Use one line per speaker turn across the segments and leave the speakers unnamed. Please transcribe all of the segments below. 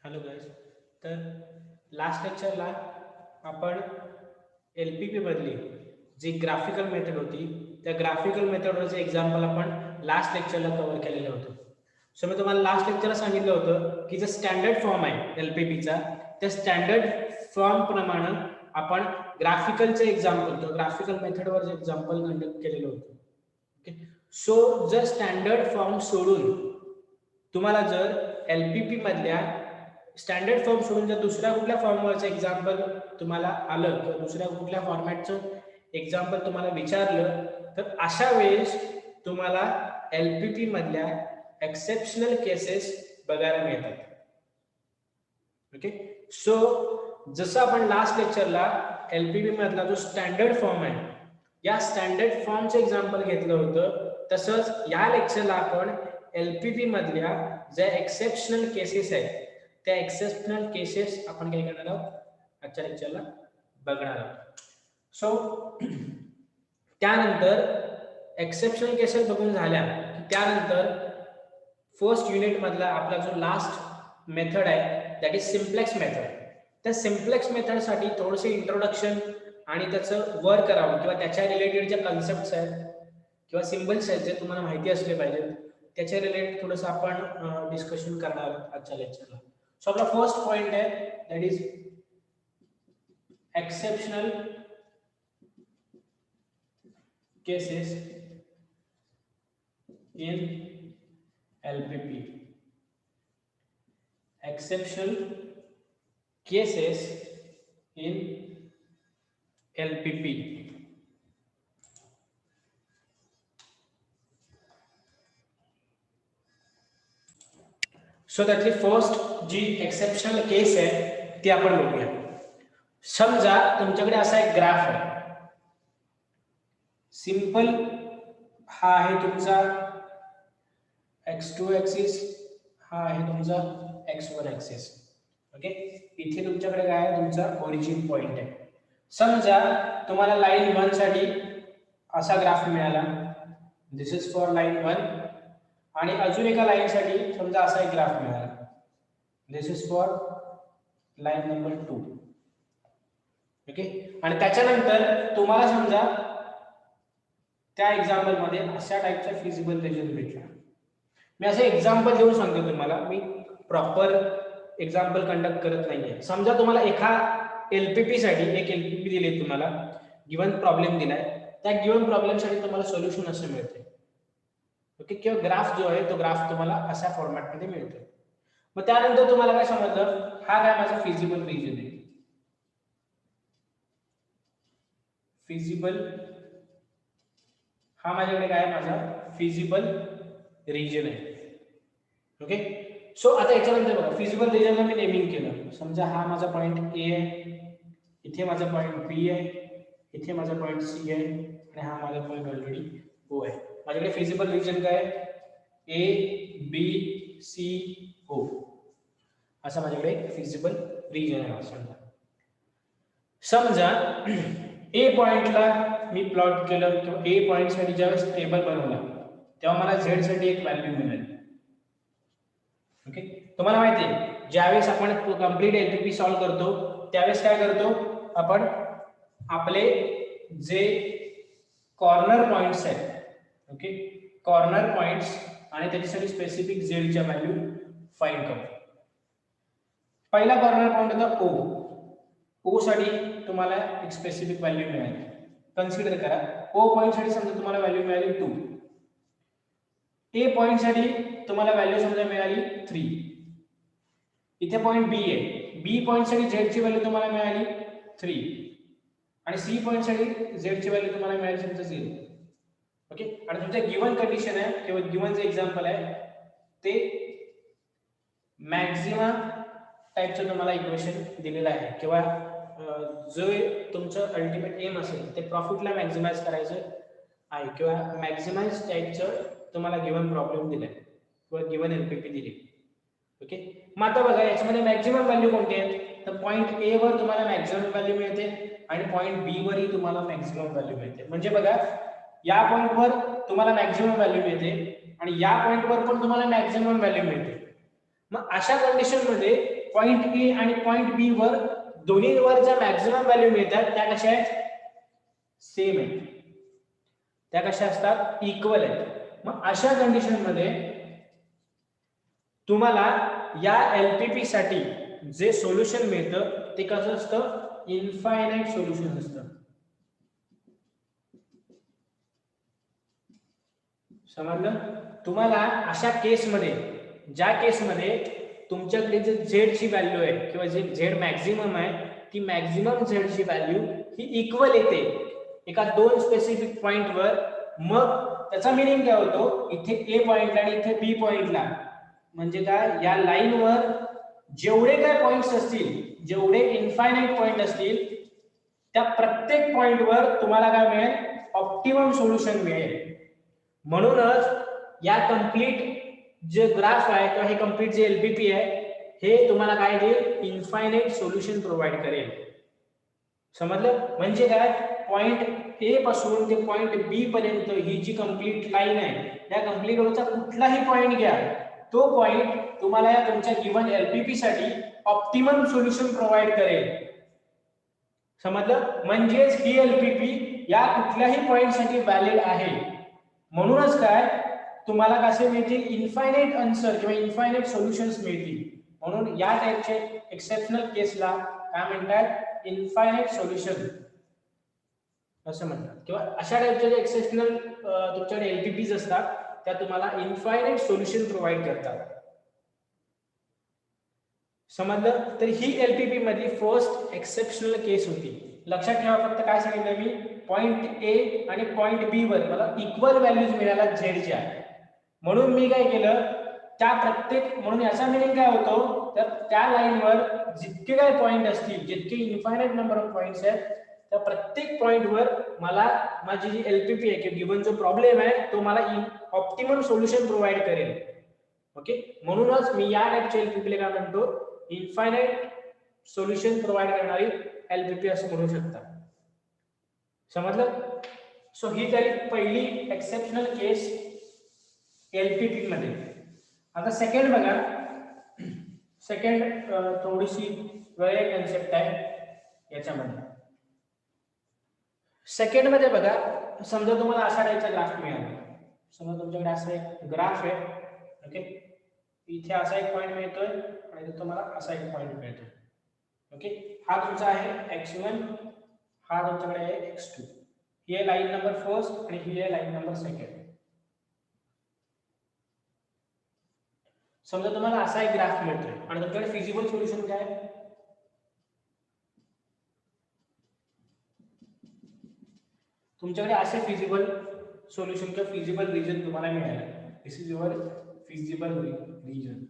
Hello guys. तर last लेक्चरला आपण LPP मधली जी ग्राफिकल मेथड होती त्या ग्राफिकल मेथडवरचे एक्झाम्पल आपण लास्ट लेक्चरला कव्हर केलेलं होतं. सो मी तुम्हाला लास्ट लेक्चरला सांगितलं होतं की जो स्टँडर्ड फॉर्म आहे LPPचा त्या स्टँडर्ड फॉर्म प्रमाणे आपण ग्राफिकलचे एक्झाम्पल किंवा ग्राफिकल मेथडवरचे एक्झाम्पल कंडक्ट केलेलं होतं. ओके. सो जर स्टँडर्ड फॉर्म सोडून तुम्हाला जर LPP मधल्या स्टँडर्ड फॉर्म सोडून जर दुसऱ्या कुठल्या फॉर्मवरचं एक्झाम्पल तुम्हाला आलं किंवा दुसऱ्या कुठल्या फॉर्मॅटचं एक्झाम्पल तुम्हाला विचारलं तर अशा वेळेस तुम्हाला LPP मधल्या एक्सेप्शनल केसेस बघायला मिळतात. ओके. सो जसं आपण लास्ट लेक्चरला LPP मधला जो स्टँडर्ड फॉर्म आहे या स्टँडर्ड फॉर्मचं एक्झाम्पल घेतलं होतं तसंच या लेक्चरला आपण LPP मधल्या ज्या एक्सेप्शनल केसेस आहेत त्या एक्सेप्शनल केसेस आपण काय करणार आहोत आजच्या लेक्चरला बघणार आहोत. सो त्यानंतर एक्सेप्शनल केसेस बघून झाल्या की त्यानंतर फर्स्ट युनिट मधला आपला जो लास्ट मेथड आहे दॅट इज सिम्प्लेक्स मेथड. त्या सिम्प्लेक्स मेथडसाठी थोडंसं इंट्रोडक्शन आणि त्याचं वर्क करावं किंवा त्याच्या रिलेटेड ज्या कन्सेप्ट्स आहेत किंवा सिम्बल्स आहेत जे तुम्हाला माहिती असले पाहिजेत त्याच्या रिलेटेड थोडंसं आपण डिस्कशन करणार आहोत आजच्या लेक्चरला. सो आपला फर्स्ट पॉइंट आहे that is exceptional cases in LPP. Exceptional cases in LPP. So त्यातली फर्स्ट जी एक्सेप्शनल केस आहे ती आपण बघूया. समजा तुमच्याकडे असा एक ग्राफ आहे. सिंपल हा आहे तुमचा x2 ऍक्सिस, हा आहे तुमचा x1 ऍक्सिस. ओके. इथे तुमच्याकडे काय आहे तुमचा ओरिजिन पॉइंट आहे. समजा तुम्हाला लाईन 1 साठी असा ग्राफ मिळाला. दिस इज फॉर लाईन 1 आणि अजून एका लाईन साठी समजा असा एक ग्राफ मिळाला. This is for line number 2. Okay. आणि त्याच्यानंतर तुम्हाला समजा त्या एक्झाम्पल मध्ये अशा टाइपचा फिजिबल रिजन भेटला. मी असं एक्झाम्पल देऊन सांगतो तुम्हाला, मी प्रॉपर एक्झाम्पल कंडक्ट करत नाहीये. समजा तुम्हाला एका LPP साठी एक LPP दिले, तुम्हाला गिवन प्रॉब्लेम दिलाय, त्या गिवन प्रॉब्लेम साठी तुम्हाला सोल्युशन असं मिळते. ओके. किंवा ग्राफ जो आहे तो ग्राफ तुम्हाला अशा फॉर्मॅट मध्ये मिळतो. मग त्यानंतर तुम्हाला काय समजलं, हा काय माझा फिजिबल रिजन आहे. फिजिबल हा माझ्याकडे काय माझा फिजिबल रिजन आहे. ओके. सो आता याच्यानंतर बघा, फिजिबल रिजनला मी नेमिंग केलं. समजा हा माझा पॉइंट A आहे, इथे माझा पॉइंट B आहे, इथे माझा पॉइंट C आहे आणि हा माझा पॉइंट ऑलरेडी O आहे. माझ्याकडे फिजिबल रिजन काय A B C O असा माझ्याकडे फिजिबल रिजन आहे. समजा A पॉइंटला मी प्लॉट केलं किंवा A पॉइंट साठी ज्यावेळेस टेबल बनवला तेव्हा मला Z साठी एक व्हॅल्यू मिळाली. ओके. तुम्हाला माहिती आहे ज्यावेळेस आपण कंप्लीट LPP सॉल्व्ह करतो त्यावेळेस काय करतो आपण, आपले जे कॉर्नर पॉइंट्स आहेत, ओके, कॉर्नर पॉइंट्स आणि त्याच्यासाठी स्पेसिफिक Z च्या व्हॅल्यू फाइंड करतो. पहिला कॉर्नर पॉइंट होता O साठी तुम्हाला एक स्पेसिफिक व्हॅल्यू मिळाली. कन्सिडर करा O पॉइंट साठी समजा तुम्हाला व्हॅल्यू मिळाली 2. A पॉइंट साठी तुम्हाला व्हॅल्यू समजा मिळाली 3. इथे पॉइंट B आहे, B पॉइंट साठी Z ची व्हॅल्यू तुम्हाला मिळाली 3 आणि C पॉइंट साठी Z ची व्हॅल्यू तुम्हाला मिळाली समजा 0. ओके. आणि तुमचं गिवन कंडिशन आहे किंवा गिवन जे एक्झाम्पल आहे ते मॅक्झिमा टाइपचं तुम्हाला इक्वेशन दिलेलं आहे किंवा जो तुमचं अल्टिमेट एम असेल ते प्रॉफिटला मॅक्झिमाइज करायचं आहे किंवा मॅक्झिमाइज टाइपचं तुम्हाला गिवन प्रॉब्लेम दिलाय किंवा गिवन LPP दिली. ओके. मग आता बघा याच्यामध्ये मॅक्झिमम व्हॅल्यू कोणती आहे, तर पॉइंट A वर तुम्हाला मॅक्झिमम व्हॅल्यू मिळते आणि पॉइंट B वरही तुम्हाला मॅक्झिमम व्हॅल्यू मिळते. म्हणजे बघा या पॉइंटवर तुम्हाला मॅक्झिमम व्हॅल्यू मिळते आणि या पॉइंटवर पण तुम्हाला मॅक्झिमम व्हॅल्यू मिळते. मग अशा कंडिशन मध्ये पॉइंट ए आणि पॉइंट बी वर दोन्हीवर ज्या मॅक्झिमम व्हॅल्यू मिळतात त्या कशा आहेत, सेम आहेत, त्या कशा असतात, इक्वल आहेत. मग अशा कंडिशन मध्ये तुम्हाला या एलपीपी साठी जे सोल्युशन मिळतं ते कसं असतं, इनफायनाइट सोल्युशन असतं. समजलं. तुम्हाला अशा केसमध्ये, ज्या केसमध्ये तुमच्याकडे जे झेड ची व्हॅल्यू आहे किंवा जे झेड मॅक्झिमम आहे, ती मॅक्झिमम झेड ची व्हॅल्यू ही इक्वल येते एका दोन स्पेसिफिक पॉइंटवर, मग त्याचा मिनिंग काय होतो, इथे ए पॉइंटला आणि इथे बी पॉइंटला, म्हणजे काय, या लाईनवर जेवढे काय पॉइंट्स असतील, जेवढे इनफायनाइट पॉइंट असतील, त्या प्रत्येक पॉइंटवर तुम्हाला काय मिळेल, ऑप्टिमम सोल्युशन मिळेल. म्हणूनच या कंप्लीट जे ग्राफ आहे किंवा हे कंप्लीट जे एलपीपी आहे, हे तुम्हाला काय देईल, इनफायनाइट सोल्युशन प्रोव्हाइड करेल. समजलं. म्हणजे काय, पॉइंट ए पासून ते पॉइंट बी पर्यंत ही जी कंप्लीट लाईन आहे, त्या कंप्लीट रोचा कुठलाही पॉइंट घ्या, तो पॉइंट तुम्हाला या तुमच्या गिवन एलपीपी साठी ऑप्टिमम सोल्युशन प्रोव्हाइड करेल. समजलं. म्हणजेच ही एलपीपी या कुठल्याही पॉइंट साठी व्हॅलिड आहे. म्हणूनच काय, तुम्हाला कसे मिळतील, इनफायनाइट आन्सर किंवा इनफायनाइट सोल्युशन्स मिळतील. म्हणून या टाइपचे एक्सेप्शनल केसला काय म्हणतात, इनफायनाइट सोल्युशन असं म्हणतात. किंवा अशा टाइपचे जे एक्सेप्शनल तुमच्याकडे एलपीपीज असतात त्या तुम्हाला इनफायनाइट सोल्युशन प्रोव्हाइड करतात. समजलं. तर ही एलपीपी मधली फर्स्ट एक्सेप्शनल केस होती. लक्षात ठेवा, फक्त काय सांगितलं मी, पॉइंट ए आणि पॉइंट बी वर मला इक्वल व्हॅल्यूज मिळाल्या झेडच्या, म्हणून मी काय केलं, त्या प्रत्येक, म्हणून याचा मिनिंग काय होतो, तर त्या लाईनवर जितके काय पॉइंट असतील, जितके इनफायनाइट नंबर ऑफ पॉइंट्स आहेत, त्या प्रत्येक पॉइंटवर मला माझी जी एलपीपी आहे किंवा गिवन जो प्रॉब्लेम आहे तो मला ऑप्टिमम सोल्युशन प्रोव्हाइड करेल. ओके. म्हणूनच मी या टाइपच्या एलपीपीला काय म्हणतो, इनफायनाइट सोल्युशन प्रोव्हाइड करणारी एलपीपी असं म्हणू शकता. समजलं. सो ही झाली पहिली एक्सेप्शनल केस एलपीपी मध्ये. आता सेकंड बघा. सेकंड थोडीशी वेगळी कन्सेप्ट आहे याच्यामध्ये. सेकंड मध्ये बघा, समजा तुम्हाला असा टाइपचा ग्राफ मिळाला, समजा तुमच्याकडे असा एक ग्राफ आहे. ओके. इथे असा एक पॉइंट मिळतोय आणि तुम्हाला असा एक पॉइंट मिळतोय. ओके. हा तुमचा आहे x1, हा तुमच्याकडे आहे x2. ही आहे लाईन नंबर फर्स्ट आणि ही आहे लाईन नंबर सेकंड. समजा तुम्हाला असा एक ग्राफ मिळतोय आणि तुमच्याकडे फिजिबल सोल्युशन काय आहे, तुमच्याकडे असे फिजिबल सोल्युशन किंवा फिजिबल रिजन तुम्हाला मिळाला. This is your feasible region.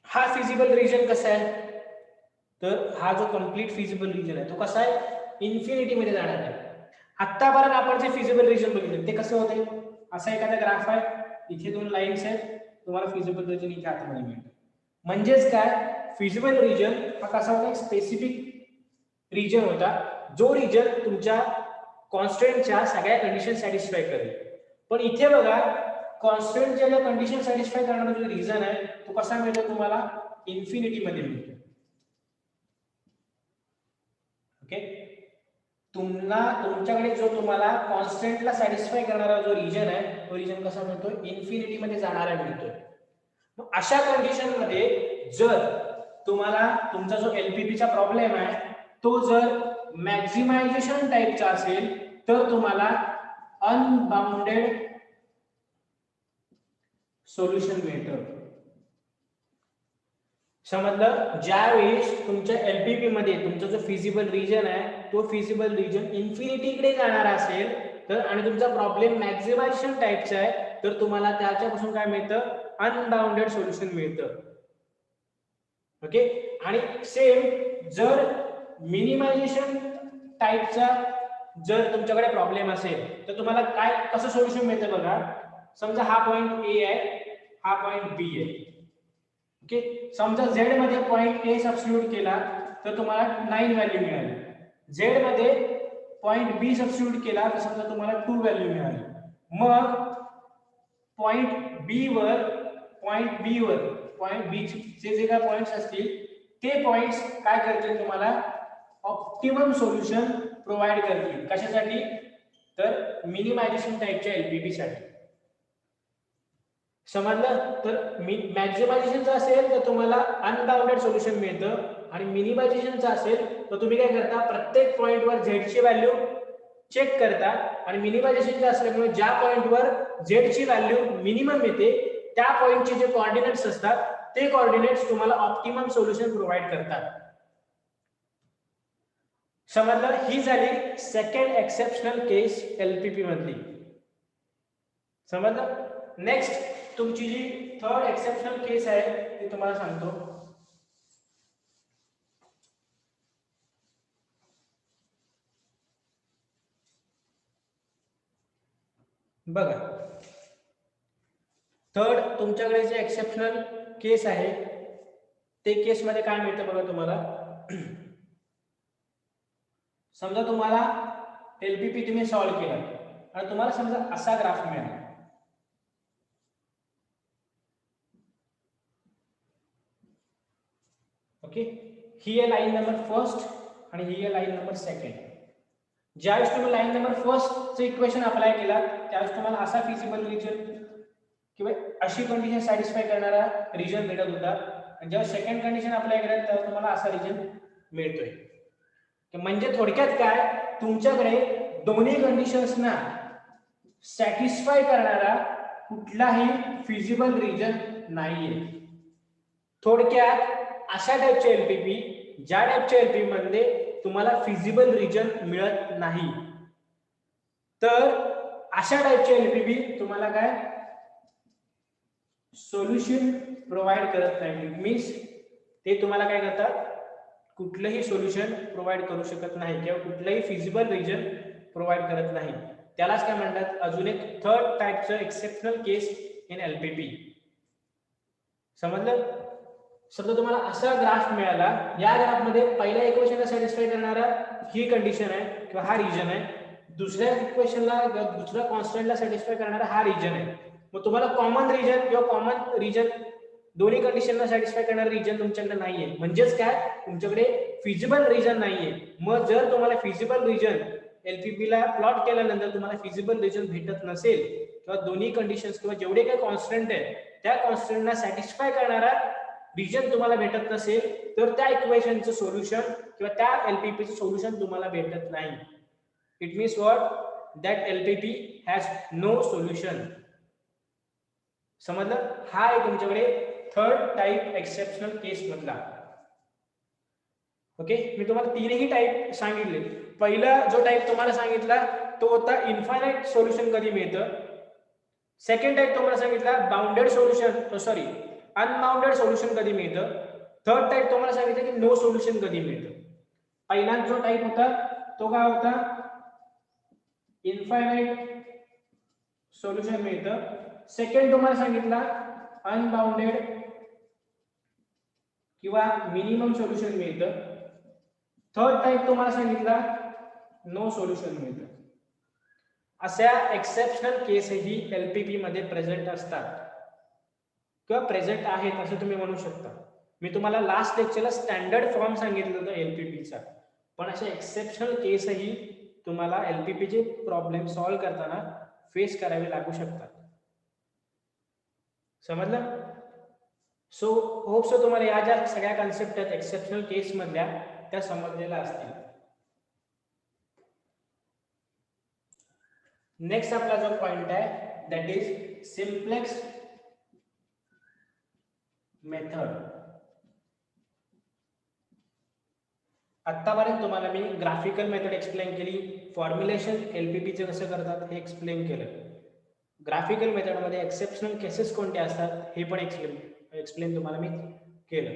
हा फिजिबल रिजन कसा आहे, तर हा जो कंप्लीट फिजिबल रिजन आहे तो कसा आहे, इन्फिनिटी मध्ये जाणार आहे. आतापर्यंत आपण जे फिजिबल रिजन बघितले ते कसं होते, असा एखादा ग्राफ आहे, इथे दोन लाईन्स आहेत, तुम्हाला फिजिबल रिजन इथे आतमध्ये मिळतो. म्हणजेच काय, फिजिबल रिजन हा कसा होता, एक स्पेसिफिक रिजन होता, जो रिजन तुमच्या कॉन्स्टंटच्या सगळ्या कंडिशन सॅटिस्फाय करेल. पण इथे बघा, कॉन्स्टंटच्या ज्या कंडिशन सॅटिस्फाय करणारा जो रिजन आहे तो कसा मिळतो तुम्हाला, इन्फिनिटी मध्ये मिळतो. ओके. तुमच्याकडे जो तुम्हाला कॉन्स्टंटला सॅटिस्फाय करणारा जो रिजन आहे तो रिजन कसा मिळतो, इन्फिनिटी मध्ये जाणारा मिळतोय. मग अशा कंडिशन मध्ये जर तुम्हाला तुमचा जो एलपीपीचा प्रॉब्लेम आहे तो जर मॅक्झिमायझेशन टाइपचा असेल तर तुम्हाला अनबाउंडेड सोल्युशन मिळतं. समजलं. ज्यावेळेस तुमच्या एलपीपी मध्ये तुमचा जो फिजिबल रिजन आहे तो फिजिबल रिजन इन्फिनिटीकडे जाणारा असेल तर, आणि तुमचा प्रॉब्लेम मॅक्झिमायझेशन टाइपचा आहे, तर तुम्हाला त्याच्यापासून काय मिळतं, अनबाउंडेड सोल्युशन मिळतं. ओके. आणि सेम जर मिनिमायझेशन टाइपचा जर तुमच्याकडे प्रॉब्लेम असेल तर तुम्हाला काय, कसं सोल्युशन मिळतं बघा. समजा हा पॉइंट ए आहे, हा पॉइंट बी आहे. ओके. समजा झेड मध्ये पॉइंट ए सबस्टिट्यूट केला तर तुम्हाला 9 व्हॅल्यू मिळाली. झेड मध्ये पॉइंट बी सबस्टिट्यूट केला तर समजा तुम्हाला 2 व्हॅल्यू मिळाली. मग पॉइंट बी वर पॉइंट बी वर, पॉइंट बी जे काय पॉइंट्स असतील ते पॉइंट्स काय करतील तुम्हाला ऑप्टिमम सोल्युशन प्रोव्हाइड करतील. कशासाठी? तर मिनिमायझेशन टाइपच्या एलपीपी साठी. समजलं? तर मॅक्झिमायझेशनचं असेल तर तुम्हाला अनबाउंडेड सोल्युशन मिळतं आणि मिनिमायझेशनचं असेल तर तुम्ही काय करता प्रत्येक पॉइंटवर झेडची व्हॅल्यू चेक करता आणि मिनिमायझेशनचं असल्यामुळे ज्या पॉइंटवर झेडची व्हॅल्यू मिनिमम येते त्या पॉइंटचे जे कोऑर्डिनेट्स असतात ते कोऑर्डिनेट्स तुम्हाला ऑप्टिमम सोल्युशन प्रोव्हाइड करतात. समजलं? ही झाली सेकंड एक्सेप्शनल केस एलपीपी मधली. समजलं? नेक्स्ट तुमची जी थर्ड एक्सेप्शनल केस आहे ती तुम्हाला सांगतो. बघा, थर्ड तुमच्याकडे जे एक्सेप्शनल केस आहे ते केस मध्ये काय मिळतं बघा तुम्हाला. समजा तुम्हाला एलपीपी तुम्ही सॉल्व्ह केला आणि तुम्हाला समजा असा ग्राफ मिळाला. ओके, ही आहे लाईन नंबर फर्स्ट आणि ही आहे लाईन नंबर सेकंड. ज्यावेळेस तुम्ही लाईन नंबर फर्स्टचं इक्वेशन अप्लाय केला त्यावेळेस तुम्हाला असा फिजिबल रिजन किंवा अशी कंडिशन सॅटिस्फाय करणारा रिजन भेटत होता आणि जेव्हा सेकंड कंडिशन अप्लाय केला तेव्हा तुम्हाला असा रिजन मिळतोय. म्हणजे थोडक्यात काय, तुमच्याकडे दोन्ही कंडिशन्सना सॅटिस्फाय करणारा कुठलाही फिजिबल रिजन नाहीये. थोडक्यात अशा टाइपच्या एलपीपी, ज्या टाइपच्या एलपीपी मध्ये तुम्हाला फिजिबल रिजन मिळत नाही, तर अशा टाइपच्या एलपीपी तुम्हाला काय सोल्युशन प्रोव्हाइड करत नाही. मीन्स ते तुम्हाला काय करतात, कुठलंही सोल्युशन प्रोव्हाइड करू शकत नाही किंवा कुठलंही फिजिबल रिजन प्रोव्हाइड करत नाही. त्यालाच काय म्हणतात, अजून एक थर्ड टाइपचं एक्सेप्शनल केस इन एलपीपी. समजलं? समजा तुम्हाला असा ग्राफ मिळाला, या ग्राफ मध्ये पहिल्या इक्वेशनला सॅटिस्फाय करणारा ही कंडिशन आहे किंवा हा रिजन आहे, दुसऱ्या इक्वेशनला दुसऱ्या कॉन्स्टंटला सॅटिस्फाय करणारा हा रिजन आहे. मग तुम्हाला कॉमन रिजन किंवा कॉमन रिजन दोन्ही कंडिशनला सॅटिस्फाय करणारा रिजन तुमच्याकडे नाहीये. म्हणजेच काय, तुमच्याकडे फिजिबल रिजन नाहीये. मग जर तुम्हाला फिजिबल रिजन एलपीपी ला प्लॉट केल्यानंतर तुम्हाला फिजिबल रिजन भेटत नसेल किंवा दोन्ही कंडिशन्स किंवा जेवढे काही कॉन्स्टंट आहे त्या कॉन्स्टंटला सॅटिस्फाय करणारा रिजन तुम्हाला भेटत नसेल तर त्या इक्वेशनचं सोल्युशन किंवा त्या एलपीपीचं सोल्युशन तुम्हाला भेटत नाही. It means what, that LPP has no solution. समजलं? हा आहे तुमच्याकडे थर्ड टाइप एक्सेप्शनल केस मधला. ओके, मी तुम्हाला तीनही टाइप सांगितले. पहिला जो टाइप तुम्हाला सांगितला तो होता इन्फायनाइट सोल्युशन कधी मिळतं. सेकंड टाइप तुम्हाला सांगितला bounded solution, sorry unbounded solution कधी मिळतं. थर्ड टाइप तुम्हाला सांगितलं की नो सोल्युशन कधी मिळतं. पहिला जो टाइप होता तो काय होता, इन्फायनाइट सोल्युशन मिळतं. सेकंड तुम्हाला सांगितला अनबाउंडेड किंवा मिनिमम सोल्युशन मिळतं. थर्ड टाइप तुम्हाला सांगितला नो सोल्युशन मिळतं. अशा एक्सेप्शनल केसही एलपीपी मध्ये प्रेझेंट असतात किंवा प्रेझेंट आहेत असं तुम्ही म्हणू शकता. मी तुम्हाला लास्ट लेक्चरला स्टँडर्ड फॉर्म सांगितलं होतं एलपीपीचा, पण अशा एक्सेप्शनल केसही तुम्हाला एलपीपीचे प्रॉब्लेम सॉल्व्ह करताना फेस करावे लागू शकतात. समजलं? सो होप सो तुम्हाला या ज्या सगळ्या कन्सेप्ट आहेत एक्सेप्शनल केस मधल्या त्या समजलेल्या असतील. नेक्स्ट आपला जो पॉइंट आहे दॅट इज सिम्प्लेक्स मेथड. आतापर्यंत तुम्हाला मी ग्राफिकल मेथड एक्सप्लेन केली, फॉर्म्युलेशन एलपीपीचे कसं करतात हे एक्सप्लेन केलं. ग्राफिकल मेथडमध्ये एक्सेप्शनल केसेस कोणते असतात हे पण एक्सप्लेन तुम्हाला मी केलं.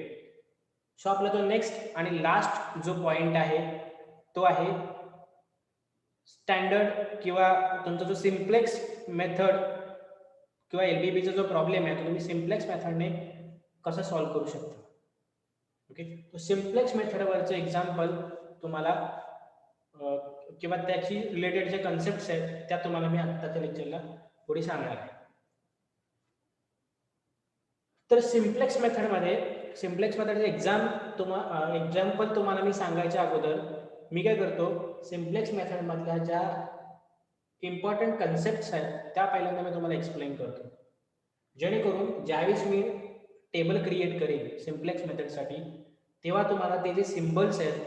सो आपला जो नेक्स्ट आणि लास्ट जो पॉइंट आहे तो आहे स्टँडर्ड किंवा तुमचा जो सिम्प्लेक्स मेथड किंवा एलपीपीचा जो प्रॉब्लेम आहे तो तुम्ही सिम्प्लेक्स मेथडने कसं सॉल्व्ह करू शकता. ओके, तो सिम्प्लेक्स मेथडवरचं एक्झाम्पल तुम्हाला किंवा त्याची रिलेटेड जे कन्सेप्ट्स आहेत त्या तुम्हाला मी आत्ताच्या लेक्चरला थोडी सांगणार आहे. तर सिम्प्लेक्स मेथडमध्ये सिम्प्लेक्स मेथडचे एक्झाम्पल तुम्हाला मी सांगायच्या अगोदर मी काय करतो, सिम्प्लेक्स मेथडमधल्या ज्या इम्पॉर्टंट कन्सेप्ट्स आहेत त्या पहिल्यांदा मी तुम्हाला एक्सप्लेन करतो, जेणेकरून ज्यावेळेस मी टेबल क्रिएट करेन सिम्प्लेक्स मेथडसाठी तेव्हा तुम्हाला ते जे सिम्बल्स आहेत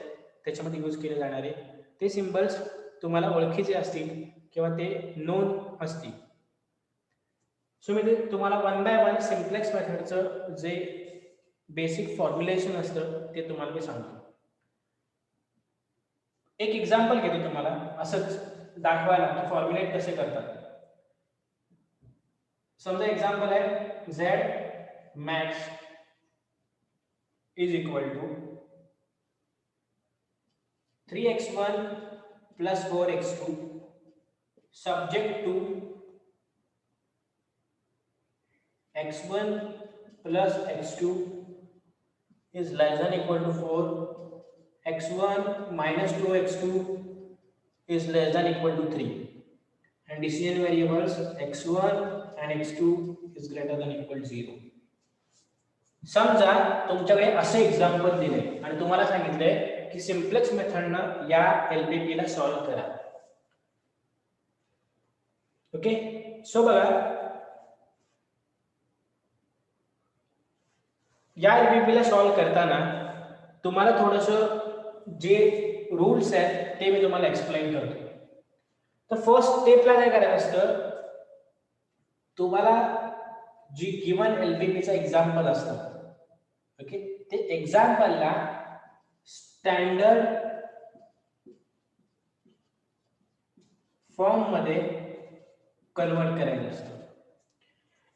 त्याच्यामध्ये यूज केले जाणारे ते सिम्बल्स तुम्हाला ओळखीचे असतील किंवा ते नोन असतील. सो मी तुम्हाला वन बाय वन सिम्प्लेक्स मेथडचं जे बेसिक फॉर्म्युलेशन असतं ते तुम्हाला मी सांगतो. एक एक्झाम्पल घेतो तुम्हाला असंच दाखवायला की फॉर्म्युलेट कसे करतात. समजा एक्झाम्पल आहे Z max is equal to 3x1 plus 4x2 subject to x1 plus x2 is less than equal to 4, x1 minus 2x2 is less than equal to 3, and decision variables x1 and x2 is greater than equal to 0. समजा तुमच्याकडे असे example दिले आणि तुम्हाला सांगितले की simplex मेथडनं या LPP ला सॉल्व्ह करा. ओके, सो बघा या एलपीपी ला सॉल्व्ह करताना तुम्हाला थोडस जे रूल्स आहेत ते मी तुम्हाला एक्सप्लेन करतो. तर फर्स्ट स्टेपला काय करायचं असतं, तुम्हाला जी गिवन एलपीपीचं एक्झाम्पल असतं ओके ते एक्झाम्पलला स्टँडर्ड फॉर्म मध्ये कन्वर्ट करायचं असतं.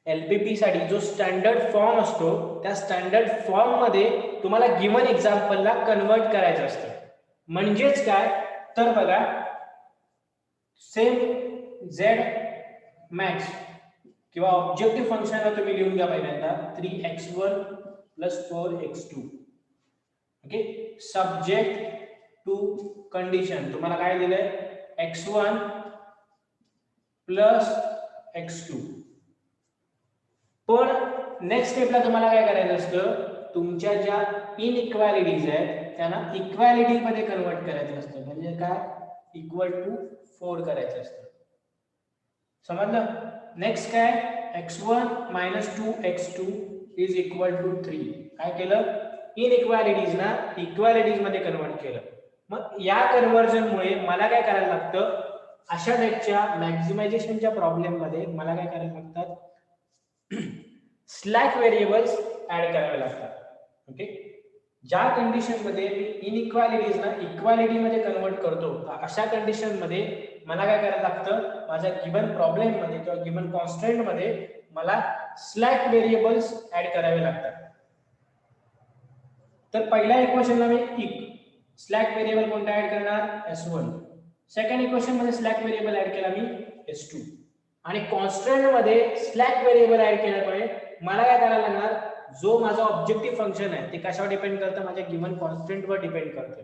एलपीपी साठी जो स्टँडर्ड फॉर्म असतो त्या स्टँडर्ड फॉर्म मध्ये तुम्हाला गिवन एक्झाम्पलला कन्वर्ट करायचं असतं. म्हणजेच काय तर बघा सेम झेड मॅक्स किंवा ऑब्जेक्टिव्ह फंक्शनला तुम्ही लिहून घ्या पहिल्यांदा 3x1 plus 4x2 okay subject to condition तुम्हाला काय दिलंय x1 plus x2. पण नेक्स्ट स्टेपला तुम्हाला काय करायचं असतं, तुमच्या ज्या इनइक्वालिटीज आहेत त्यांना इक्वालिटी मध्ये कन्वर्ट करायचं असतं. म्हणजे काय इक्वल टू 4 करायचं असतं. समजलं. नेक्स्ट काय x1 minus 2x2 is equal to 3. काय केलं इनइक्वालिटीज ना इक्वालिटीज मध्ये कन्वर्ट केलं. मग या कन्वर्जन मुळे मला काय करायला लागतं, अशा टाइपच्या मॅक्सिमायझेशनच्या प्रॉब्लेम मध्ये मला काय करायला लागतात स्लॅक व्हेरिएबल्स ऍड करावे लागतात. ओके ज्या कंडिशन मध्ये मी इनइक्वालिटीज ना इक्वालिटी मध्ये कन्वर्ट करतो अशा कंडिशन मध्ये मला काय करायला लागतं, माझ्या गिवन प्रॉब्लेम मध्ये किंवा गिवन कॉन्स्टंट मध्ये मला स्लॅक व्हेरिएबल्स ऍड करावे लागतात. तर पहिल्या इक्वेशनला मी स्लॅक व्हेरिएबल कोणता ऍड करणार s1. सेकंड इक्वेशन मध्ये स्लॅक व्हेरिएबल ऍड केला मी s2 आणि कॉन्स्टंट मध्ये स्लॅक व्हेरिएबल ऍड केल्यामुळे मला काय करायला लागणार, जो माझा ऑब्जेक्टिव्ह फंक्शन आहे ते कशावर डिपेंड करतं, माझ्या गिवन कॉन्स्टंट वर डिपेंड करतं.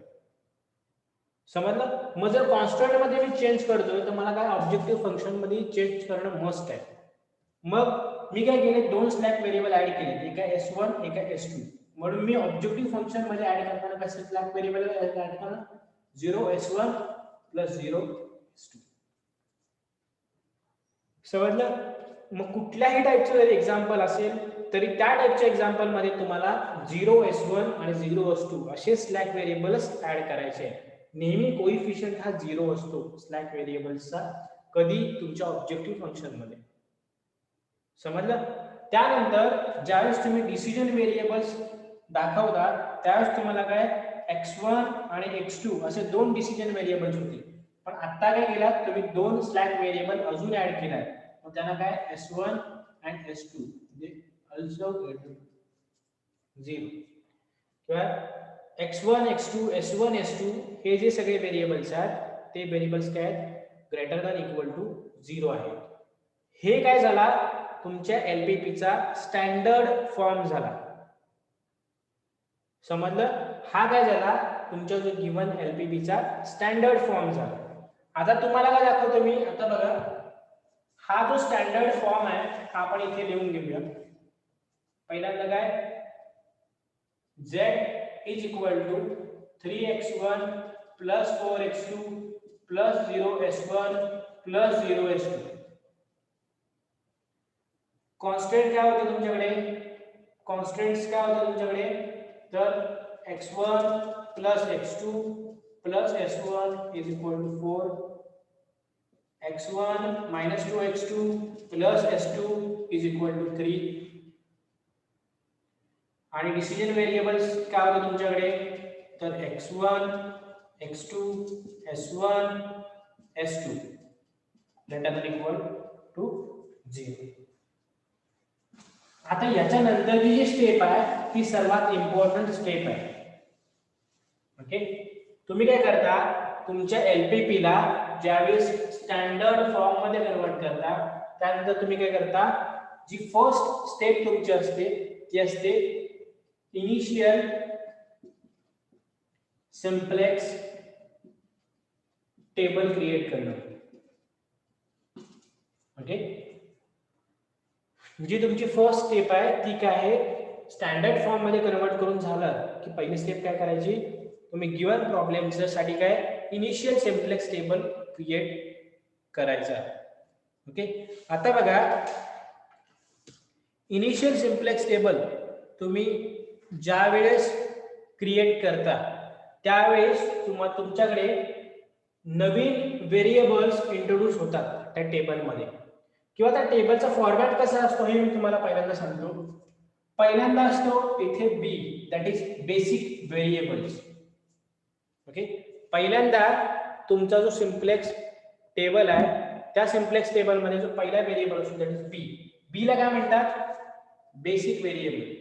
समजलं. मग जर कॉन्स्टंट मध्ये मी चेंज करतोय तर मला काय ऑब्जेक्टिव्ह फंक्शन मध्ये चेंज करणं मस्ट आहे. मग मी काय केले दोन स्लॅक व्हेरिएबल ऍड केले, एक आहे s1 एक आहे s2. म्हणून मी ऑब्जेक्टिव्ह फंक्शन मध्ये ऍड करताना कसे स्लॅक व्हेरिएबल ऍड करताना 0s1 plus 0s2. समजलं. मग कुठल्याही टाइपचं जर एक्झाम्पल असेल तरी त्या टाइपच्या एक्झाम्पल मध्ये तुम्हाला 0s1 आणि 0s2 असे स्लॅक व्हेरिएबल्स ऍड करायचे. नेहमी कोइफिशियंट हा 0 असतो स्लॅक व्हेरिएबल्सचा कधी तुमच्या ऑब्जेक्टिव्ह फंक्शन मध्ये. समजलं. त्यानंतर ज्यावेळेस तुम्ही डिसिजन व्हेरिएबल्स दाखवता त्यावेळेस तुम्हाला काय x1 आणि x2 असे दोन डिसिजन व्हेरिएबल्स होते. पण आता काय केला तुम्ही दोन स्लॅक व्हेरिएबल अजून ऍड केलाय, मग त्यांना काय s1 and s2 म्हणजे also 0 किंवा x1 x2 s1 s2 हे जे सगळे व्हेरिएबल्स आहेत ते व्हेरिएबल्स काय ग्रेटर दॅन इक्वल टू 0 आहेत. हे काय झाला तुमच्या एलपीपीचा स्टँडर्ड फॉर्म झाला. समजलं. हा काय झाला तुमच्या जो गिवन एलपीपीचा स्टँडर्ड फॉर्म झाला. आता तुम्हाला काय दाखवतो मी, आता बघा हा जो स्टँडर्ड फॉर्म आहे हा आपण इथे लिहून घेऊया. पहिल्यांदा काय z is equal to 3x1 plus 4x2 plus 0s1 plus 0s2. Constant काय होते तुमच्याकडे, कॉन्स्टंट्स काय होते तुमच्याकडे, तर x1 plus x2 plus s1 is equal to 4, x1 minus 2x2 plus s2 is equal to 3. आणि डिसिजन व्हेरिएबल्स काय होते तुमच्याकडे, तर x1 x2 s1 s2 greater than equal to 0. आता याच्यानंतरची जी स्टेप आहे ती सर्वात इम्पॉर्टंट स्टेप आहे. ओके, तुम्ही काय करता, तुमच्या एलपीपी ला ज्यावेळेस स्टँडर्ड फॉर्म मध्ये कन्वर्ट करता त्यानंतर तुम्ही काय करता, जी फर्स्ट स्टेप तुमची असते ती असते इनिशियल सिम्प्लेक्स टेबल क्रिएट करणं. ओके, जी तुमची फर्स्ट स्टेप आहे ती काय आहे, स्टँडर्ड फॉर्म मध्ये कन्वर्ट करून झालं की पहिली स्टेप काय करायची, तुम्ही गिवन प्रॉब्लेमच्या साठी काय इनिशियल सिम्प्लेक्स टेबल क्रिएट करायचा. ओके, आता बघा इनिशियल सिम्प्लेक्स टेबल तुम्ही ज्या वेळेस क्रिएट करता त्यावेळेस तुमच्याकडे नवीन व्हेरिएबल्स इंट्रोड्यूस होतात त्या टेबलमध्ये, किंवा त्या टेबलचा फॉर्मॅट कसा असतो हे मी तुम्हाला पहिल्यांदा सांगतो. पहिल्यांदा असतो इथे B, that is basic variables. Okay, पहिल्यांदा तुमचा जो सिम्प्लेक्स टेबल आहे त्या सिम्प्लेक्स टेबल मध्ये जो पहिला व्हेरिएबल असतो दॅट इज बी. बी ला काय म्हणतात, basic variable.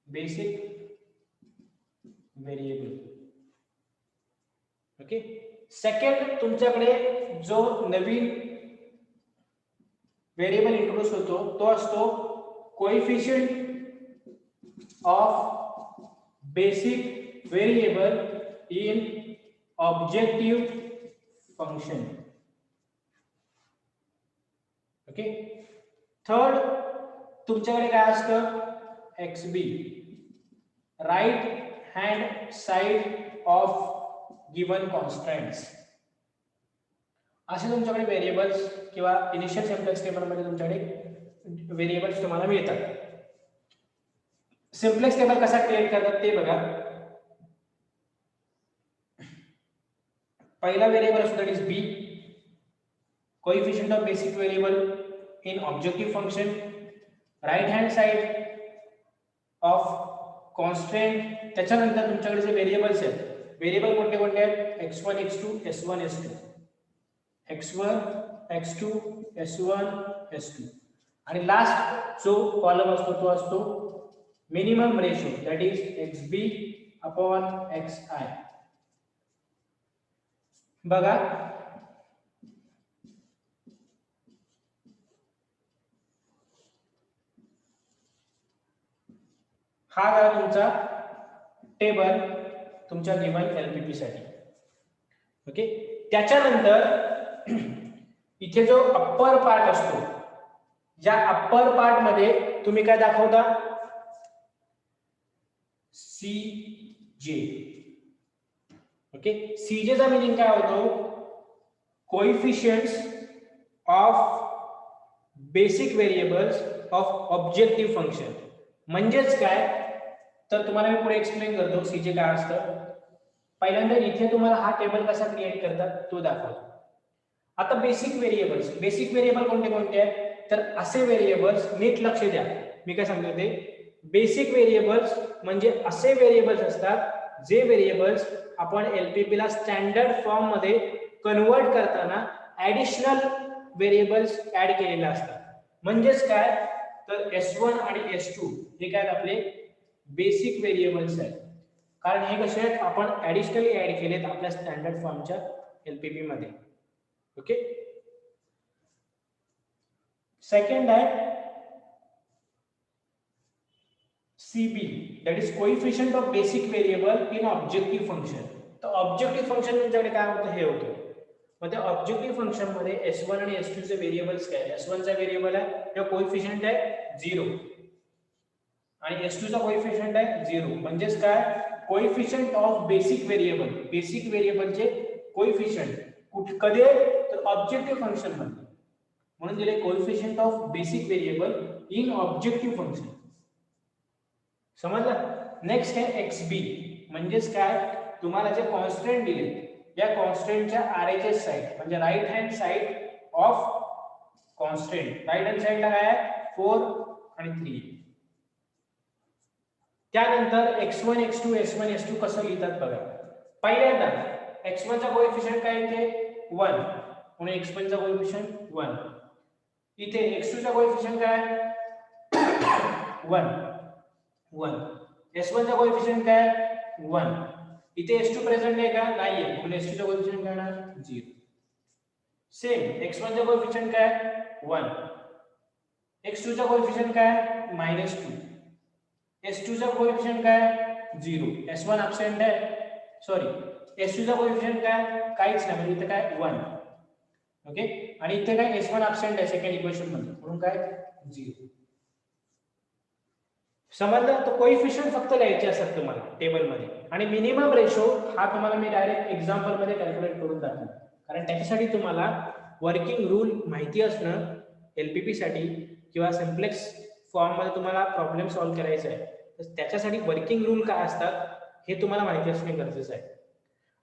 Basic variable. Okay, second तुमच्याकडे जो नवीन व्हेरिएबल इंट्रोड्यूस होतो तो असतो coefficient of basic variable in objective function. Okay, third तुमच्याकडे काय असतं, xb, right hand side of given constants. असे तुमच्याकडे व्हेरिएबल्स किंवा इनिशियल सिम्प्लेक्स टेबल मध्ये तुमच्याकडे व्हेरिएबल्स तुम्हाला मिळतात. सिम्प्लेक्स टेबल कसा क्रिएट करतात ते बघा. पहिला व्हेरिएबल असतो that is B, coefficient of basic variable in objective function, right hand side of constant. त्याच्यानंतर तुमच्याकडे जे व्हेरिएबल्स आहेत, व्हेरिएबल कोणते कोणते आहेत, x1 x2 s1 s2, x1 x2 s1 s2. आणि लास्ट जो कॉलम असतो तो असतो minimum ratio that is xb upon xi. बघा हा आहे तुमचा टेबल तुमच्या गिवन एलपीपी साठी. ओके, त्याच्यानंतर इथे जो अप्पर पार्ट असतो, या अप्पर पार्ट मध्ये तुम्ही काय दाखवता, CJ. ओके, CJ चा मीनिंग काय होतो, coefficients of basic variables of objective function. म्हणजेच काय, तर तुम्हाला मी पुढे एक्सप्लेन करतो CJ काय असतं. पहिल्यांदा इथे तुम्हाला हा टेबल कसा क्रिएट करतात तो दाखवतो. आता बेसिक व्हेरिएबल्स, बेसिक व्हेरिएबल कोणते कोणते आहेत, तर असे व्हेरिएबल्स नीट लक्ष द्या मी काय सांगतो ते. बेसिक व्हेरिएबल्स म्हणजे असे व्हेरिएबल्स असतात जे व्हेरिएबल्स आपण एलपीपी ला स्टँडर्ड फॉर्म मध्ये कन्वर्ट करताना ऍडिशनल व्हेरिएबल्स ऍड केलेले असतात. म्हणजेच काय, तर s1 आणि s2 हे काय आपले बेसिक व्हेरिएबल्स आहेत, कारण हे कसे आहेत आपण ऍडिशनली ऍड केलेत आपल्या स्टँडर्ड फॉर्मच्या एलपीपी मध्ये. ओके, सेकंड आहे CB, that is coefficient of basic variable in objective function. तर ऑब्जेक्टिव्ह फंक्शन तुमच्याकडे काय होतं, हे होतं मग त्या ऑब्जेक्टिव्ह फंक्शन मध्ये S1 आणि S2 चे व्हेरिएबल्स काय? S1 चा व्हेरिएबल आहे किंवा कोएफिशियंट आहे 0 आणि S2 चा कोएफिशियंट आहे 0. म्हणजेच काय? कोएफिशियंट ऑफ बेसिक व्हेरिएबलचे कोएफिशियंट कधी तर ऑब्जेक्टिव्ह फंक्शन मध्ये. म्हणून दिले coefficient of basic variable in objective function. समजलं? नेक्स्ट आहे XB. म्हणजेच काय? तुम्हाला जे कॉन्स्टंट दिले या कॉन्स्टंटच्या RHS साइड म्हणजे right hand side of constant. Right hand साइडला काय आहे? 4 आणि 3. त्यानंतर x1 x2 s1 s2 कसं लिहितात बघा. पहिल्यांदा x1 चा कोएफिशियंट काय इथे 1 म्हणून x1 चा कोएफिशियंट 1. इथे x2 चा कोएफिशियंट काय 1 1. s1 चा कोएफिशियंट काय 1. इथे s2 प्रेझेंट आहे का? नाहीये म्हणून s2 चा कोएफिशियंट काय येणार 0. सेम x1 चा कोएफिशियंट काय 1. x2 चा कोएफिशियंट काय -2. S2 चा कोएफिशियंट काय 0. S1 ॲब्सेंट आहे सॉरी S2 चा कोएफिशियंट काय काहीच नाही म्हणजे इथे काय 1. ओके आणि इथे काय S1 ॲब्सेंट आहे सेकंड इक्वेशन मध्ये म्हणून काय 0. समजलं? तर कोएफिशियंट फक्त लिहायचे असतात तुम्हाला टेबल मध्ये आणि मिनिमम रेशो हा तुम्हाला मी डायरेक्ट एक्झाम्पल मध्ये कॅल्क्युलेट करून दाखवेन कारण त्याच्यासाठी तुम्हाला वर्किंग रूल माहिती असणं LPP साठी किंवा सिम्प्लेक्स फॉर्म मध्ये तुम्हाला प्रॉब्लेम सॉल्व्ह करायचा आहे तर त्याच्यासाठी वर्किंग रूल काय असतात हे तुम्हाला माहिती असणे गरजेचं आहे.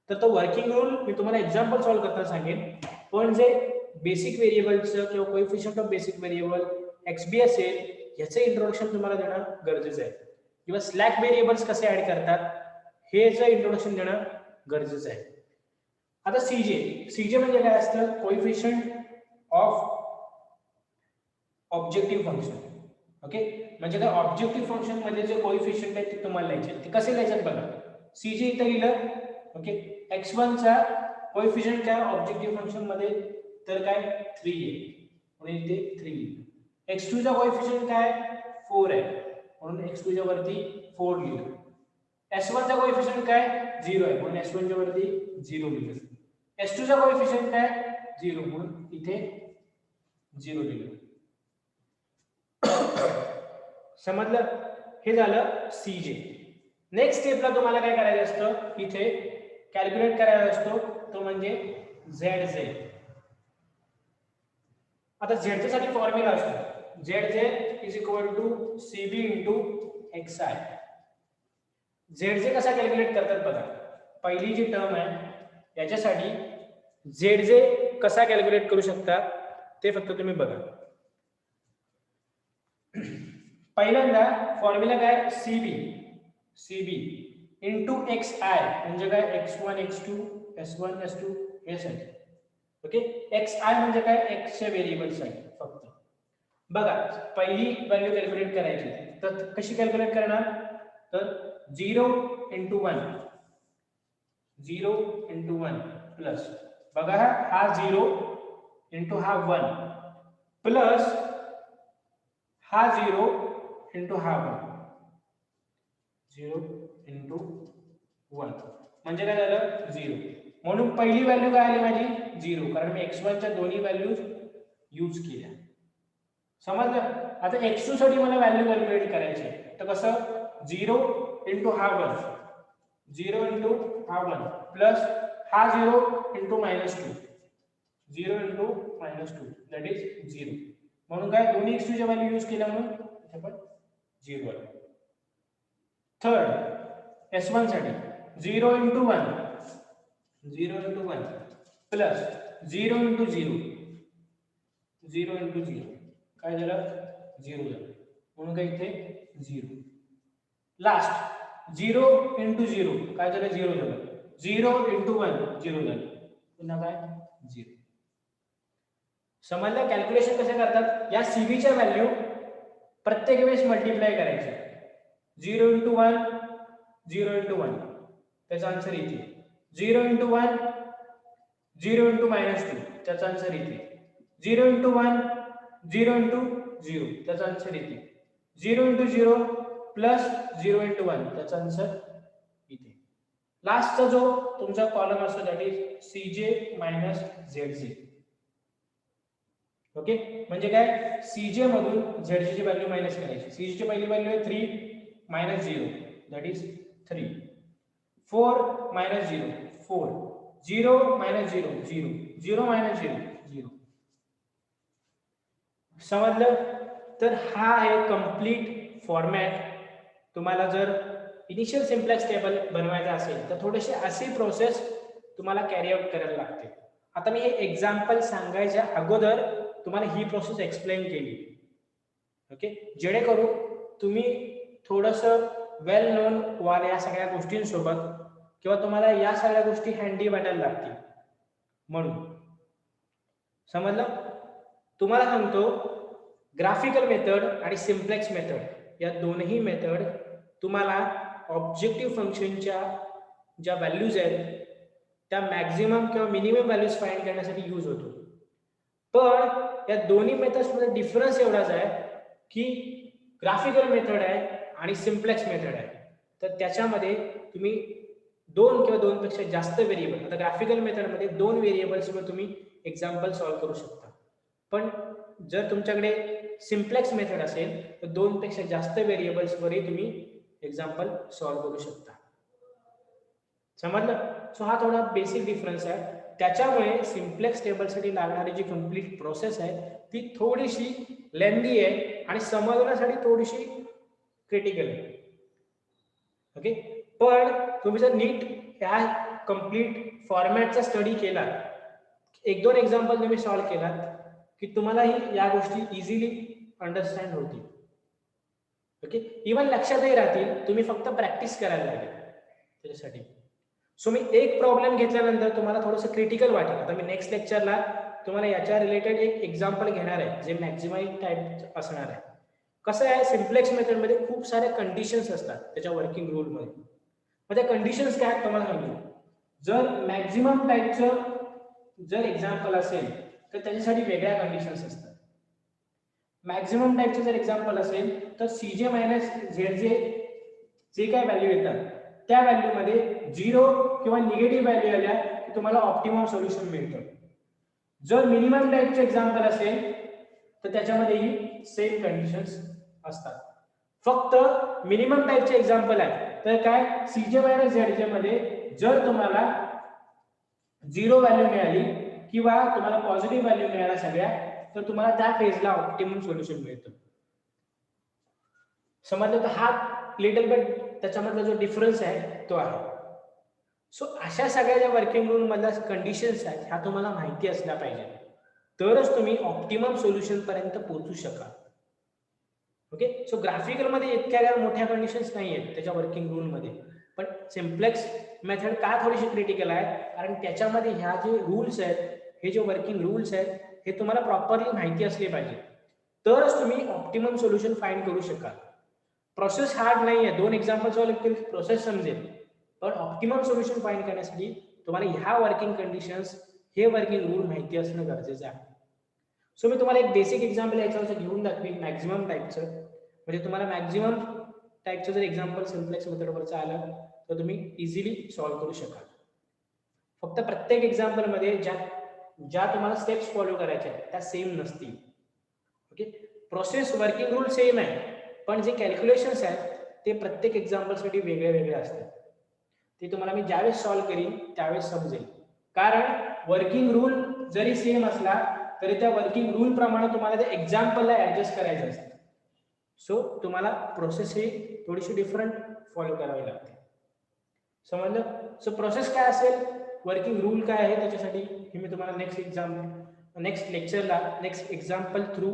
तर तो वर्किंग रूल मी तुम्हाला एक्झाम्पल सॉल्व्ह करताना सांगेन. पण जे बेसिक व्हेरिएबलचं किंवा coefficient of basic variable XB असेल याचे इंट्रोडक्शन तुम्हाला देणं गरजेचं आहे किंवा स्लॅक व्हेरिएबल्स कसे ऍड करतात हे जे इंट्रोडक्शन देणं गरजेचं आहे. आता CJ म्हणजे काय असतं? Coefficient of objective function. Okay म्हणजे काय ऑब्जेक्टिव्ह फंक्शन मध्ये जे कोएफिशियंट आहेत ते तुम्हाला लिहायचे. ते कसे लिहायचे बघा. CJ इथे लिहिलं. ओके x1 चा कोएफिशियंट काय ऑब्जेक्टिव्ह फंक्शन मध्ये तर काय 3 आहे म्हणून इथे 3. x2 चा कोएफिशियंट काय 4 आहे म्हणून x2 च्या वरती 4 लिहिलं. s1 चा कोएफिशियंट काय 0 आहे म्हणून s1 च्या वरती 0 लिहिलं. s2 चा कोएफिशियंट काय 0 म्हणून इथे 0 लिहिलं. समजलं? हे झालं CJ. नेक्स्ट स्टेपला तुम्हाला काय करायचं असतं इथे कॅल्क्युलेट करायचा असतो तो म्हणजे ZJ. आता ZJ साठी फॉर्म्युला असतो ZJ is equal to CB into XI. ZJ कसा कॅल्क्युलेट करतात बघा. पहिली जी टर्म आहे याच्यासाठी ZJ कसा कॅल्क्युलेट करू शकता ते फक्त तुम्ही बघा. पहिल्यांदा फॉर्म्युला काय CB इंटू XI म्हणजे काय x1 x2 s1 s2 हे साठी. ओके XI म्हणजे काय x चे व्हेरिएबल्स आहे फक्त. बघा पहिली व्हॅल्यू कॅल्क्युलेट करायची तर कशी कॅल्क्युलेट करणार तर 0 इंटू 1 प्लस बघा हा 0 इंटू हा 1 प्लस हा 0 इंटू हा 1 0 इंटू 1 म्हणजे काय झालं 0. म्हणून पहिली व्हॅल्यू काय आली माझी 0 कारण मी x1 च्या दोन्ही व्हॅल्यूज यूज केल्या. समजलं? आता x2 साठी मला व्हॅल्यू कॅल्क्युलेट करायची आहे तर कसं 0 इंटू हा 1 0 इंटू हा 1 प्लस हा 0 इंटू -2 0 इंटू -2 दॅट इज 0. म्हणून काय दोन्ही x2 च्या व्हॅल्यू यूज केल्या म्हणून इथे पण 0 आहे. थर्ड s1 साठी 0 इंटू 1 प्लस 0 इंटू 0 काय झालं 0 झालं म्हणून काय इथे 0. लास्ट 0 इंटू 0 काय झालं 0 झालं. 0 इंटू 1 0 झालं पुन्हा काय 0. समजलं? कॅल्क्युलेशन कसे करतात या CB च्या व्हॅल्यू प्रत्येक वेळेस मल्टिप्लाय करायचे. 0 इंटू 1 0 इंटू 1 त्याचा आन्सर इथे. 0 इंटू 1 0 इंटू -2 त्याचा आन्सर इथे. 0 इंटू 1 0 इंटू 0 त्याचा आन्सर इथे. 0 इंटू 0 प्लस 0 इंटू 1 त्याचा आन्सर इथे. लास्टचा जो तुमचा कॉलम असतो that is CJ minus ZJ. Okay, म्हणजे काय, CJ मधून ZJ ची व्हॅल्यू मायनस करायची. CJ ची पहिली व्हॅल्यू आहे 3 minus 0 that is 3. 4 minus 0 4. 0 minus 0 0. 0 minus 0 0. समजलं? तर हा आहे कंप्लीट फॉर्मॅट. तुम्हाला जर इनिशियल सिम्प्लेक्स टेबल बनवायचा असेल तर थोडेसे अशी प्रोसेस तुम्हाला कॅरी आउट करायला लागते. आता मी हे एक्झाम्पल सांगायच्या अगोदर तुम्हाला ही प्रोसेस एक्सप्लेन केली. ओके, जेणेकरून तुम्ही थोडंसं वेल नोन व्हाल या सगळ्या गोष्टींसोबत, किंवा तुम्हाला या सगळ्या गोष्टी हँडी वाटायला लागतील म्हणून. समजलं? तुम्हाला सांगतो, ग्राफिकल मेथड आणि सिम्प्लेक्स मेथड या दोन्ही मेथड तुम्हाला ऑब्जेक्टिव्ह फंक्शनच्या ज्या व्हॅल्यूज आहेत त्या मॅक्झिमम किंवा मिनिमम व्हॅल्यूज फाइंड करण्यासाठी यूज होतो. पण या दोन्ही मेथड्समध्ये डिफरन्स एवढाच आहे की ग्राफिकल मेथड आहे आणि सिम्प्लेक्स मेथड आहे, तर त्याच्यामध्ये तुम्ही 2 किंवा 2 पेक्षा जास्त व्हेरिएबल, आता ग्राफिकल मेथडमध्ये 2 व्हेरिएबल्सवर तुम्ही एक्झाम्पल सॉल्व्ह करू शकता. पण जर तुमच्याकडे सिम्प्लेक्स मेथड असेल तर 2 पेक्षा जास्त व्हेरिएबल्सवरही तुम्ही एक्झाम्पल सॉल्व्ह करू शकता. समजलं? सो हा थोडा बेसिक डिफरन्स आहे. त्याच्यामुळे सिम्प्लेक्स टेबलसाठी लागणारी जी कंप्लीट प्रोसेस आहे ती थोडीशी लेंदी आहे आणि समजण्यासाठी थोडीशी क्रिटिकल आहे. ओके, पण तुम्ही जर नीट या कंप्लीट फॉर्मॅटचा स्टडी केला, 1-2 एक्झाम्पल तुम्ही सॉल्व्ह केलात की तुम्हालाही या गोष्टी इझिली अंडरस्टँड होतील. ओके, इव्हन लक्षातही राहतील. तुम्ही फक्त प्रॅक्टिस करायला लागेल त्याच्यासाठी. सो मी एक प्रॉब्लेम घेतल्यानंतर तुम्हाला थोडंसं क्रिटिकल वाटेल. आता मी नेक्स्ट लेक्चरला तुम्हाला याच्या रिलेटेड एक एक्झाम्पल घेणार आहे जे मॅक्झिमाइज टाईप असणार आहे. कसं आहे, सिम्प्लेक्स मेथडमध्ये खूप सारे कंडिशन्स असतात त्याच्या वर्किंग रूलमध्ये. मग त्या कंडिशन्स काय आहेत तुम्हाला सांगतो. जर मॅक्झिमम टाईपचं जर एक्झाम्पल असेल तर त्याच्यासाठी वेगळ्या कंडिशन्स असतात. मॅक्झिमम टाईपचं जर एक्झाम्पल असेल तर CJ मायनस ZJ जे काय व्हॅल्यू येतात त्या व्हॅल्यूमध्ये 0 किंवा निगेटिव्ह व्हॅल्यू आल्या की तुम्हाला ऑप्टिमम सोल्युशन मिळतं. जर मिनिमम टाईपचे एक्झाम्पल असेल तर त्याच्यामध्येही सेम कंडिशन्स असतात. फक्त मिनिमम टाईपचे एक्झाम्पल आहे तर काय, CJ मायनस ZJ मध्ये जर तुम्हाला 0 व्हॅल्यू मिळाली किंवा तुम्हाला पॉझिटिव्ह व्हॅल्यू मिळाल्या सगळ्या, तर तुम्हाला त्या फेजला ऑप्टिमम सोल्युशन मिळतं. समजलं? तर हा लिटल बिट त्याच्यामधला जो डिफरन्स आहे तो आहे. सो अशा सगळ्या ज्या वर्किंग रूल मधल्या कंडिशन्स आहेत ह्या तुम्हाला माहिती असल्या पाहिजे, तरच तुम्ही ऑप्टिमम सोल्युशन पर्यंत पोहोचू शकाल. ओके, सो ग्राफिकल मध्ये इतक्या मोठ्या कंडिशन्स नाही आहेत त्याच्या वर्किंग रूल मध्ये, पण सिम्प्लेक्स मेथड का थोडीशी क्रिटिकल आहे, कारण त्याच्यामध्ये ह्या जे रूल्स आहेत, हे जे वर्किंग रूल्स आहेत, हे तुम्हाला प्रॉपरली माहिती असले पाहिजे, तरच तुम्ही ऑप्टिमम सोल्युशन फाइंड करू शकाल. प्रोसेस हार्ड नाही आहे. 2 एक्झाम्पल सॉल्व्ह केले प्रोसेस समजेल, पण ऑप्टिमम सोल्युशन फाइंड करण्यासाठी तुम्हाला ह्या वर्किंग कंडिशन्स, हे वर्किंग रूल माहिती असणं गरजेचं आहे. सो मी तुम्हाला एक बेसिक एक्झाम्पल याच्यावर घेऊन दाखवीन मॅक्झिमम टाईपचं, म्हणजे तुम्हाला मॅक्झिमम टाईपचं जर एक्झाम्पल सिम्प्लेक्स मेथडवरचं आलं तर तुम्ही इझिली सॉल्व्ह करू शकाल. फक्त प्रत्येक एक्झाम्पलमध्ये ज्या तुम्हाला स्टेप्स फॉलो करायच्या आहेत त्या सेम नसतील. Okay, process working rule same आहे, पण जे कॅल्क्युलेशन्स आहेत ते प्रत्येक एक्झाम्पलसाठी वेगळे वेगळे असतात. ते तुम्हाला मी ज्यावेळेस सॉल्व्ह करीन त्यावेळेस समजेल. कारण वर्किंग रूल जरी सेम असला तरी त्या वर्किंग रूल प्रमाणे तुम्हाला त्या एक्झाम्पलला ऍडजस्ट करायचं असतं. सो तुम्हाला प्रोसेस ही थोडीशी डिफरंट फॉलो करावी लागते. समजलं? सो प्रोसेस काय असेल, वर्किंग रूल काय आहे, त्याच्यासाठी हे मी तुम्हाला नेक्स्ट लेक्चरला नेक्स्ट एक्झाम्पल थ्रू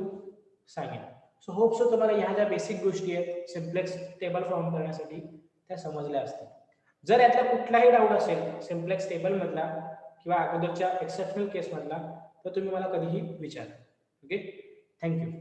सांगेन. सो होप सो तुम्हाला ह्या ज्या बेसिक गोष्टी आहेत सिम्प्लेक्स टेबल फॉर्म करण्यासाठी त्या समजल्या असतील. जर यातला कुठलाही डाऊट असेल सिम्प्लेक्स टेबल मधला किंवा अगोदरच्या एक्सेप्शनल केस मधला, तर तुम्ही मला कधीही विचारा. Okay, thank you.